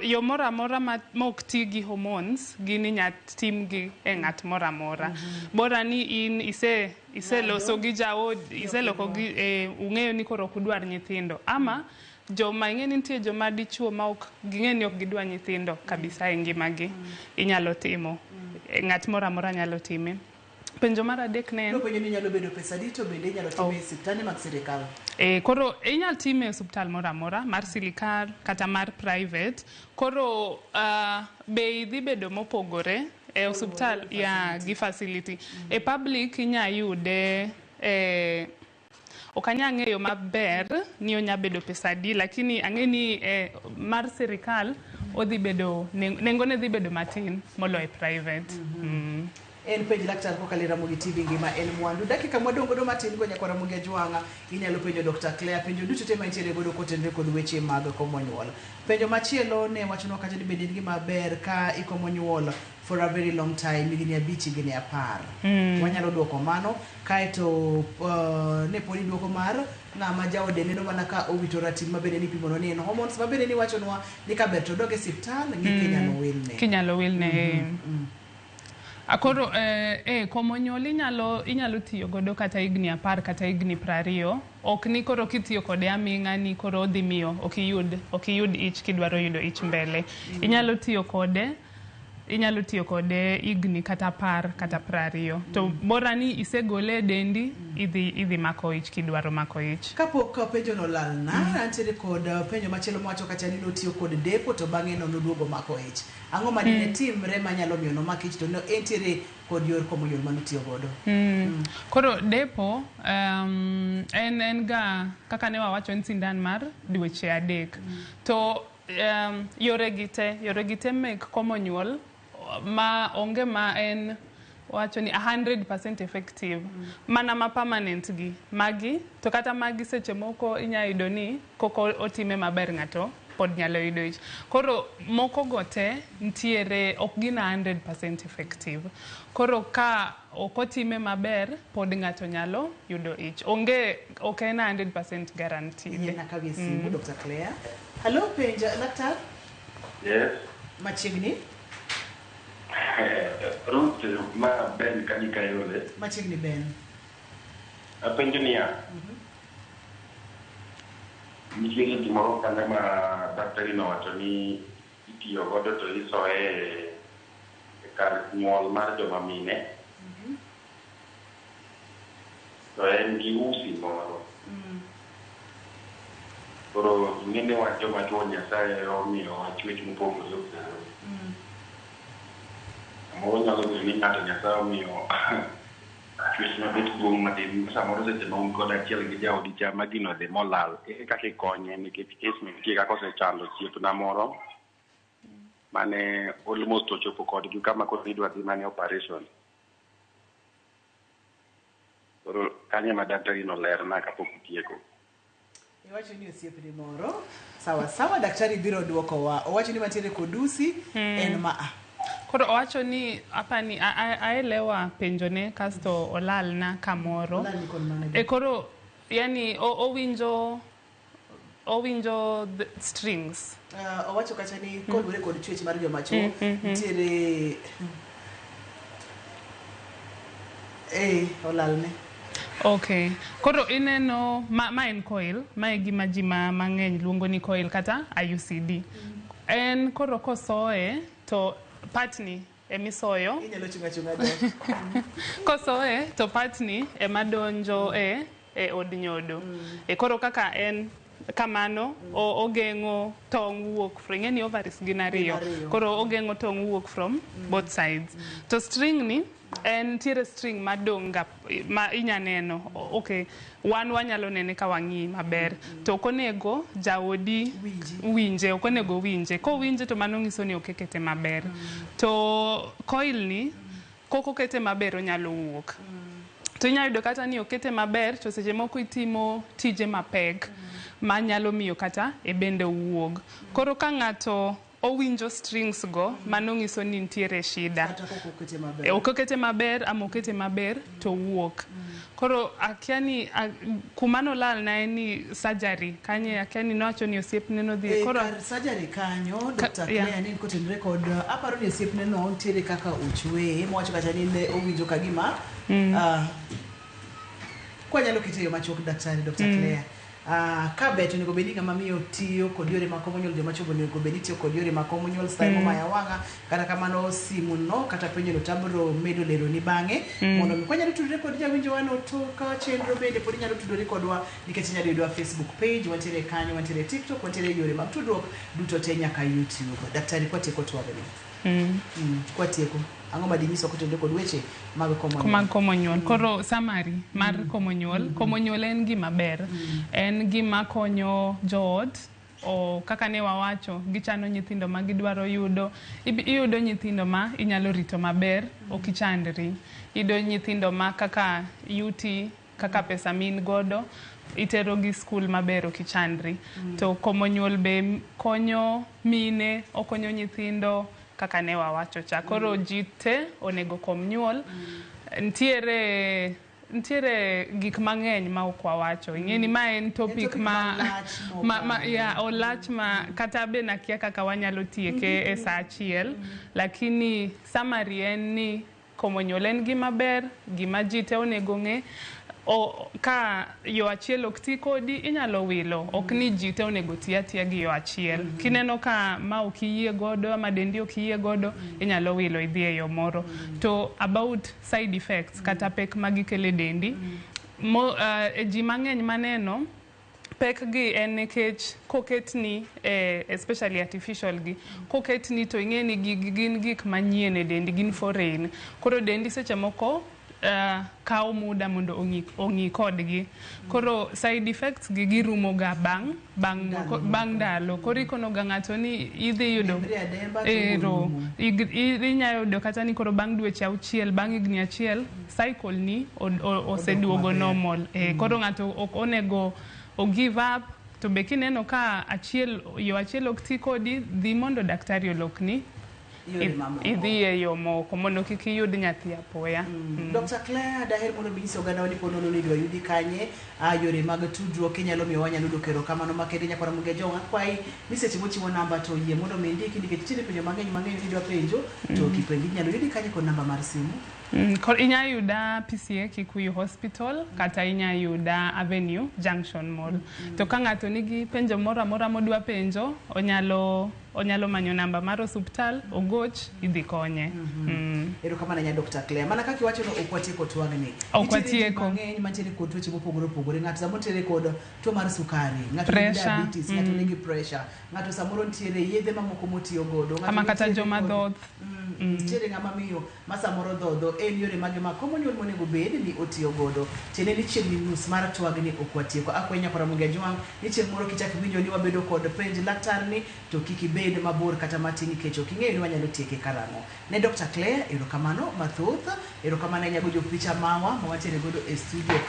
Yo moro amora ma ok ti gi hormones gin inyatim gi e ng'at moro amora. Bora ni in iseloso gi jaodi iseloko gi ung'eyo ni koro ok udwar nyithindo ama joma ing'e ni nitie joma dichuo ma ok ging'e ni ok gidwa nyithindo kabisa e ngimagi inyalo timo. Ng'at moro amora nyalo time. Penjo mar adek ne no penjo ni nyalo bedo pesa dito bende nyalo time e osiptande mag sirikal. Koro inyalo time e osiptal moro amora mar sirikal kata mar private. Koro bei dhi bedo mopogore e osiptal gi facility. E public inya yude okanya ng'eyo maber ni onya bedo pesa adi, lakini ang'eni mar sirikal odhi bedo nengone dhi bedo matin moloyo private. En penj laktar kokalo Ramogi TV ngima en mwandu. Dakika mwadongo do matin go nyakwa Ramogi Ajwanga inyalo penjo Dr. Claire penjo duto te mantiere godo kotenre kod weche mag komo nyuol. Penjo machielo ne wachno kata ni bende ngima ber ka ikomo nyuol for a very long time, higni 5 higni 10. Wanyalo duoko mano kaeto ne poni duoko mar ng'ama jaode neno mana ka owito ratim mabende ni pimo ni en hormones mabende ni wachonwa ni ka ber to dog e siptal ng'i kinyalo wilne. Akoro komo nyuol inyalo tiyo godo kata higni 10 kata higni 20. Ok ni koro kitiyo kode aming'a ni koro odhi miyo ok iyud ich kidwaro yudo ich mbele. Inyalo tiyo kode higni kata 10 kata 20. To bora ni isegole dendi idhi mako ich kidwaro mako ich. Kapok penjo no lalna antiere kod penjo machielo mwacho kata ni notiyo kod depo to bang'e no noduogo mako ich. Ang'o ma dine timre manyalo miyo no mako ich to no entiere kod yor komo nyuol manotiyo godo. Koro depo en ga kaka ne wawacho en sindan mar dweche 3. To yore gite mek komo nyuol ma onge ma en wacho ni 100% effective. Mana ma permanent gi magi to kata magi seche moko inya yudo ni koko otime maber ng'ato pod nyalo yudo ich. Koro moko gote ntiere ok gina 100% effective. Koro ka okotime maber pod ng'ato nyalo yudo ich. Ok en 100% guaranteed. Yena kabisi Dr. Claire. Hello penja laktar? Yes. Machiegni? Ruth ma Ben kanika yole. Machiegni Ben. Apenjo niya. Nitie gimoro kama ma daktari nowacho ni itiyo godo to iso e kar nyuol mar joma mine. To en gi usi moro. Koro ng'ene wacho ma tuo Nyasaye omiyo chwech mopogore opogore. Moro nyalo bedo ni ng'ato Nyasaye omiyo chwech mabet duong' matin samoro seche ma un kod achiel gi jaodi cha ma gino dhi molal kaka ikonye nikech kes nitie kaka osechando osiepna moro mane almost ochopo kodgi kama koro idwa dhi mane operation. Koro kanye ma daktari nolerna kapok utieko. Iwacho ni osiepni moro sawa daktari biro duokowa. Owacho ni mantiere kod usi en ma Koro owacho ni apani aelewa penjone kasto olalna kamoro. Koro yani owinjo the strings. Owacho kacha ni kodwore kod chwech mar joma chuo ntiere olalne. Okay. Koro ineno ma en coil, ma e gima ji mang'eny luongo ni coil kata IUCD. En koro kosoe to patni emisoyo. Inyalo chunga Kosoe to patni emadonjo e od nyodo. Koro kaka en kamano ogeng'o tong' wuok from any ovaries gin ariyo. Koro ogeng'o tong' wuok from both sides. To string ni en tiere string madonga ma inya neno. Okay, wanyalo nene ka wang'i maber. To okonego jaodi winje, okonego winje. Ko winje to mano ng'iso ni okekete maber. To coil ni koko kete maber onyalo wuok. To inya yudo kata ni okete maber to seche moko itimo tije mapek ma nyalo miyo kata e bende wuog. Koro ka ng'ato owinjo strings go mano ng'iso ni ntiere shida. Okokete maber ama okete maber to wuok. Koro akiani kumano lal na ni surgery kanye akiani nowacho ni osiepne no dhi koro surgery kanyo Dr. Claire ni kotenre kod aparo ni osiepne no ntiere kaka uchwe mowacho kata ni ne owinjo kagima kwa nyalo kitiyo machok daktari Dr. Claire. Ka beto nego bedi ng'ama miyo tiyo kod yore makomo nyuol joma chobo nego bedi tiyo kod yore makomo nyuol style maya wanga kata kamano simu no kata penjo no tabro medo lero ni bang'e mondo mi kwanyalo tudore kod jawinjo wano toka chenro bende pod nyalo tudore kodwa nikech nyalo yudwa Facebook page wantiere kanyo wantiere TikTok wantiere yore mag tudruok duto te nyaka YouTube. Daktari kwatieko twagno. Kwatieko ang'o ma dinyiso kotenore kod weche mag komo nyuol. Mag komo nyuol. Koro summary mar komo nyuol. Komo nyuol en gima ber. En gima konyo joot o kaka ne wawacho gichano nyithindo ma gidwaro yudo. Iyudo nyithindo ma inyalo rito maber, ok ichandri. Iyudo nyithindo ma kaka yuti, kaka pesa min godo, itero gi skul maber ok ichandri. To komo nyuol be konyo mine, okonyo nyithindo kaka ne wawacho cha. Koro ji te onego kom nyuol. Ntiere gik mang'eny ma ok wawacho. Ing'eni ma en topic olach ma kata be nakia kaka wanyalo tieke e sa achiel. Lakini summary en ni komo nyuol en gima ber, gima ji te onego ng'e. Ka yo achiel ok ti kodi, inyalo wilo. Ok ni ji te onego ti atia gi yo achiel. Kineno ka ma ok iyie godo, ama dendi ok iyie godo, inyalo wilo idhi e yo moro. To about side effects, kata pek magikele dendi, ji mang'eny maneno, pek gi en nekech koketni, especially artificial gi, koketni to ing'eni gin gik manyien e dendi, gin foreign. Koro dendi seche moko kao muda mondo ong'i kodgi. Koro side effects gi girumo ga bang' ndalo. Koro ikono ga ng'ato ni idhi yudo inya yudo kata ni koro bang' dweche 6, bang' higni 1, cycle ni oseduogo normal. Koro ng'ato ok onego o give up. To be kineno ka yo achiel ok ti kodi, dhi mondo daktari olokni idhi e yo moko mondo kik iyud nyathi apoya. Dr. Claire, daher mondo binyiso oganda ni pono ni idwa yudi kanye yore mag tudruok inyalo miyo wanyalo yudo erokamano makende nyakora muge jonga kwai ni seche mochiwo namba to yie mondo mi ndiki nikech chiri penjo mang'eny idwa penjo to kipenjo inyalo yudi kanye kod namba mar simu. Inya yuda PCA Kikuyu Hospital kata inya yuda Avenue Junction Mall. To ka ng'ato nigi penjo moro amora modwa penjo, onyalo manyo namba mar osuptal, ogoch, idhi konye. Erokamano nya Dr. Claire. Mana kaka iwacho no okwatieko twagni. Okwatieko. Mang'eny mantiere kod tuoche mopogore opogore. Ng'ato samoro nitiere kod tuo mar sukari, ng'ato nigi diabetes, ng'ato nigi pressure, ng'ato samoro nitiere yedhe mamoko motiyo godo, ama kata joma dhoth. Nitiere ng'ama miyo ma samoro dhodho, en yore mage ma komo nyuol monego bed ni otiyo godo. Tiende ni chiegni nus mar twagni okwatieko. Akwenya kora muge jwang' ni chieng' moro kichako winjo ni wabedo kod penj laktar ni to kik ibed mabor kata matin nikech ok ing'eyo ni wanyalo tieke karang'o. Ne Dr. Claire, erokamano mathoth. Erokamano nya gojo picha mawa ma wantiere godo e studio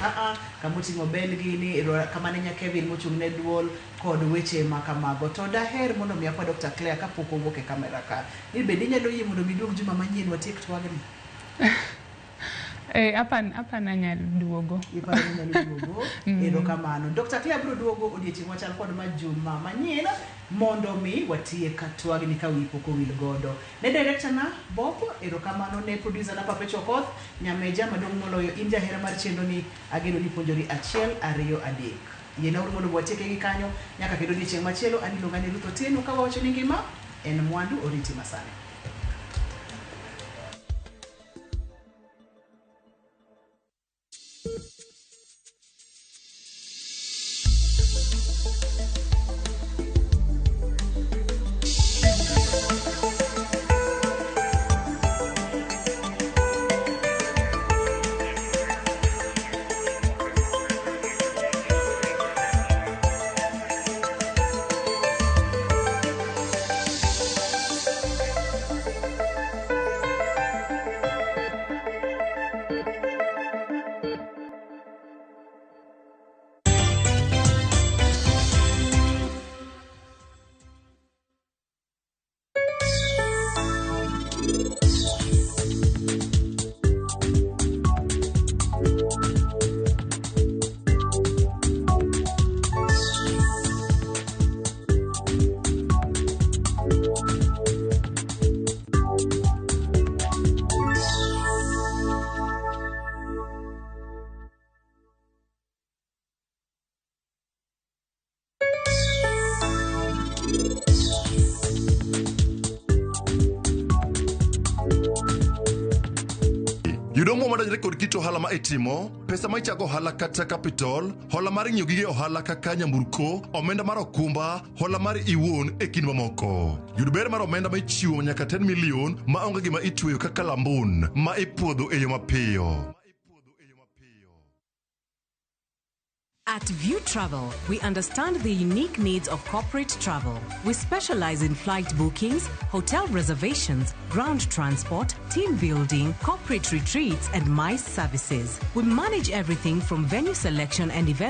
kamoting'o bel gini. Erokamano nya Kevin mochung' ne duol kod weche makamago. To daher mondo mi akwa Dr. Claire kapok owuok e kamera ka. Ni bende inyalo yie mondo miduog juma manyien watiek twagni. Apana nyalo duogo. Erokamano. Dr. Claire bro duogo odiochieng' machal kod ma juma manyien mondo mi watiek twagni ka wi pok owil godo. Ne director na Bob, erokamano ne producer na Pape Chokoth, nyameja madong' moloyo in jahera mar chenro ni ageno ni puonjori 1, 2, 3. Yena uru mondo watieke gi kanyo nyaka kendo odiochieng' machielo. Anilo ngani Ruth Otieno ka wawacho ni ngima en mwandu, oriti masane. Yudo mo madajre kod kit ohala ma itimo, pesa ma ichako ohala kata capital, hola mar ng'iewo gige ohala kaka nyamburko, omenda mar okumba, hola mar iwuon e kind mamoko. Yud ber mar omenda ma ichiwo nyaka 10 million ma onge gima itweyo kaka lambun ma ipuodho e yo mapiyo. At View Travel, we understand the unique needs of corporate travel. We specialize in flight bookings, hotel reservations, ground transport, team building, corporate retreats, and MICE services. We manage everything from venue selection and event